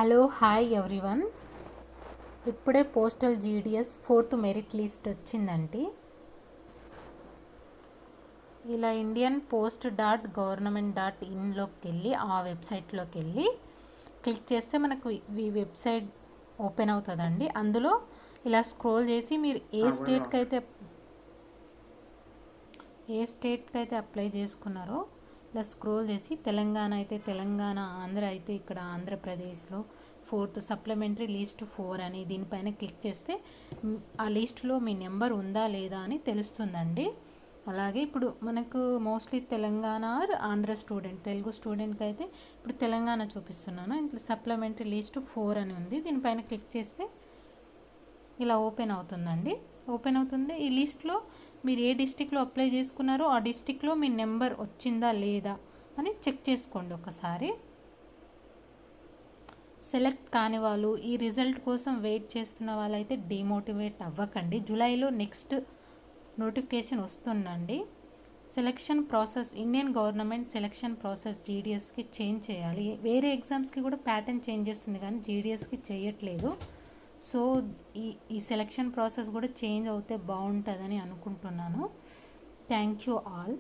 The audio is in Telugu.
Hello hi everyone. ఇప్పుడే postal GDS 4th merit list వచ్చిందండి. ఇలా ఇండియన్ పోస్ట్ .gov.in.లోకి వెళ్ళి ఆ వెబ్సైట్లోకి వెళ్ళి క్లిక్ చేస్తే మనకు ఈ వెబ్సైట్ ఓపెన్ అవుతుందండి. అందులో ఇలా స్క్రోల్ చేసి మీరు ఏ స్టేట్కి అయితే అప్లై చేసుకున్నారో ఇలా స్క్రోల్ చేసి తెలంగాణ అయితే తెలంగాణ, ఆంధ్ర అయితే ఇక్కడ ఆంధ్రప్రదేశ్లో 4th సప్లిమెంటరీ లిస్ట్ 4 అని దీనిపైన క్లిక్ చేస్తే ఆ లిస్ట్లో మీ నెంబర్ ఉందా లేదా అని తెలుస్తుందండి. అలాగే ఇప్పుడు మనకు mostly Telangana or Andhra student, Telugu స్టూడెంట్కి అయితే ఇప్పుడు తెలంగాణ చూపిస్తున్నాను. ఇంట్లో సప్లిమెంటరీ లిస్ట్ 4 అని ఉంది. దీనిపైన క్లిక్ చేస్తే ఇలా ఓపెన్ అవుతుందండి. ఈ లిస్ట్లో మీరు ఏ డిస్టిక్లో అప్లై చేసుకున్నారో ఆ డిస్టిక్లో మీ నెంబర్ వచ్చిందా లేదా అని చెక్ చేసుకోండి ఒకసారి. సెలెక్ట్ కాని వాళ్ళు, ఈ రిజల్ట్ కోసం వెయిట్ చేస్తున్న వాళ్ళైతే డిమోటివేట్ అవ్వకండి. జూలైలో నెక్స్ట్ నోటిఫికేషన్ వస్తుందండి. Selection process Indian government selection process జీడిఎస్కి చేంజ్ చేయాలి. వేరే ఎగ్జామ్స్కి కూడా ప్యాటర్న్ చేంజ్ చేస్తుంది కానీ జీడిఎస్కి చేయట్లేదు. సో ఈ సెలక్షన్ ప్రాసెస్ కూడా చేంజ్ అవుతే బాగుంటుందని అనుకుంటున్నాను. Thank you all.